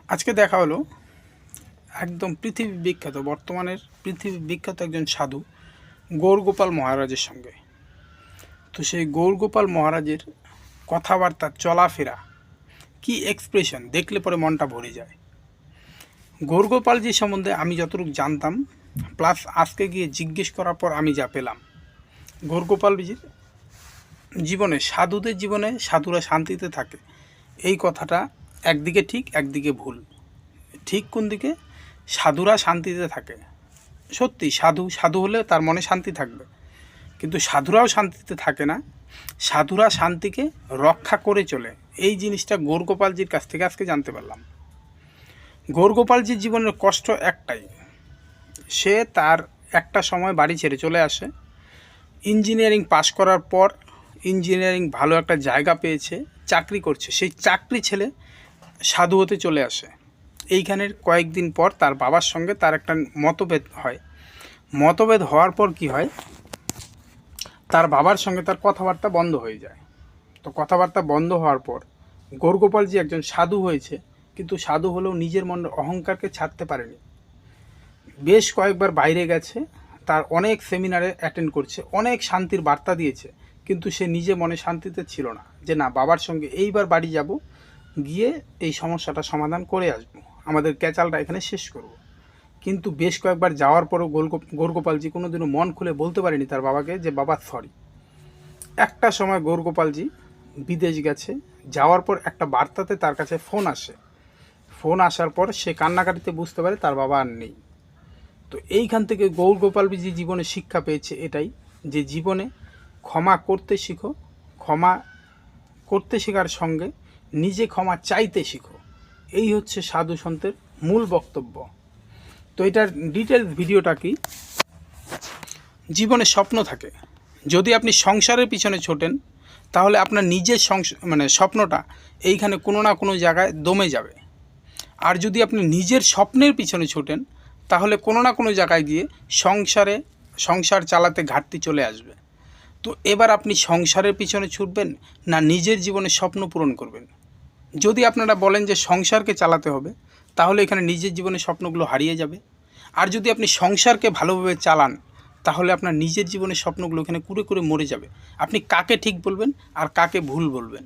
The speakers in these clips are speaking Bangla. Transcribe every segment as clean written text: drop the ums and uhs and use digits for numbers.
আজকে দেখা হলো একদম পৃথিবী বিখ্যাত, বর্তমানের পৃথিবী বিখ্যাত একজন সাধু গৌরগোপাল মহারাজের সঙ্গে। তো সেই গৌরগোপাল মহারাজের কথাবার্তা, চলাফেরা, কি এক্সপ্রেশন দেখলে পরে মনটা ভরে যায়। গৌরগোপালজি সম্বন্ধে আমি যতটুকু জানতাম, প্লাস আজকে গিয়ে জিজ্ঞেস করার পর আমি যা পেলাম, গৌরগোপালজির জীবনে, সাধুদের জীবনে সাধুরা শান্তিতে থাকে, এই কথাটা একদিকে ঠিক একদিকে ভুল। ঠিক কোন দিকে? সাধুরা শান্তিতে থাকে। সত্যি সাধু হলে তার মনে শান্তি থাকবে, কিন্তু সাধুরাও শান্তিতে থাকে না। সাধুরা শান্তিকে রক্ষা করে চলে, এই জিনিসটা গৌরগোপালজির কাছ থেকে আজকে জানতে পারলাম। গৌরগোপালজির জীবনের কষ্ট একটাই, সে তার একটা সময় বাড়ি ছেড়ে চলে আসে। ইঞ্জিনিয়ারিং পাশ করার পর ইঞ্জিনিয়ারিং ভালো একটা জায়গা পেয়েছে, চাকরি করছে, সেই চাকরি ছেড়ে সাধু হতে চলে আসে। এইখানের কয়েকদিন পর তার বাবার সঙ্গে তার একটা মতভেদ হয়। মতভেদ হওয়ার পর কি হয়, তার বাবার সঙ্গে তার কথাবার্তা বন্ধ হয়ে যায়। তো কথাবার্তা বন্ধ হওয়ার পর গৌরগোপালজি একজন সাধু হয়েছে, কিন্তু সাধু হলেও নিজের মনের অহংকারকে ছাড়তে পারেনি। বেশ কয়েকবার বাইরে গেছে, তার অনেক সেমিনারে অ্যাটেন্ড করছে, অনেক শান্তির বার্তা দিয়েছে, কিন্তু সে নিজে মনে শান্তিতে ছিল না যে না, বাবার সঙ্গে এইবার বাড়ি যাব, গিয়ে এই সমস্যাটা সমাধান করে আসবো, আমাদের ক্যাচালটা এখানে শেষ করব। কিন্তু বেশ কয়েকবার যাওয়ার পরও গৌরগোপালজি কোনোদিনও মন খুলে বলতে পারেনি তার বাবাকে যে বাবা সরি। একটা সময় গৌরগোপালজি বিদেশ গেছে, যাওয়ার পর একটা বার্তাতে তার কাছে ফোন আসে। ফোন আসার পর সে কান্নাকাটিতে বুঝতে পারে তার বাবা আর নেই। তো এইখান থেকে গৌরগোপালজি জীবনে শিক্ষা পেয়েছে এটাই, যে জীবনে ক্ষমা করতে শিখো, ক্ষমা করতে শেখার সঙ্গে নিজে ক্ষমা চাইতে শিখো। এই হচ্ছে সাধু সন্তের মূল বক্তব্য। তো এটার ডিটেলস ভিডিওটা কি, জীবনে স্বপ্ন থাকে, যদি আপনি সংসারের পিছনে ছোটেন তাহলে আপনার নিজের স্বপ্নটা এইখানে কোনো না কোনো জায়গায় দমে যাবে। আর যদি আপনি নিজের স্বপ্নের পিছনে ছোটেন তাহলে কোনো না কোনো জায়গায় গিয়ে সংসার চালাতে ঘাটতি চলে আসবে। তো এবার আপনি সংসারের পিছনে ছুটবেন না নিজের জীবনের স্বপ্ন পূরণ করবেন? যদি আপনারা বলেন যে সংসারকে চালাতে হবে, তাহলে এখানে নিজের জীবনের স্বপ্নগুলো হারিয়ে যাবে। আর যদি আপনি সংসারকে ভালোভাবে চালান তাহলে আপনার নিজের জীবনের স্বপ্নগুলো এখানে কুড়ে কুড়ে মরে যাবে। আপনি কাকে ঠিক বলবেন আর কাকে ভুল বলবেন?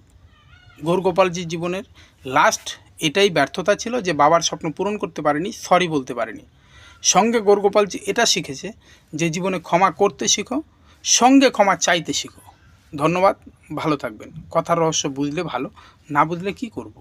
গৌরগোপালজির জীবনের লাস্ট এটাই ব্যর্থতা ছিল যে বাবার স্বপ্ন পূরণ করতে পারেনি, সরি বলতে পারেনি। সঙ্গে গৌরগোপালজি এটা শিখেছে যে জীবনে ক্ষমা করতে শিখো, সঙ্গে ক্ষমা চাইতে শিখো। ধন্যবাদ, ভালো থাকবেন। কথার রহস্য বুঝলে ভালো, না বুঝলে কি করব।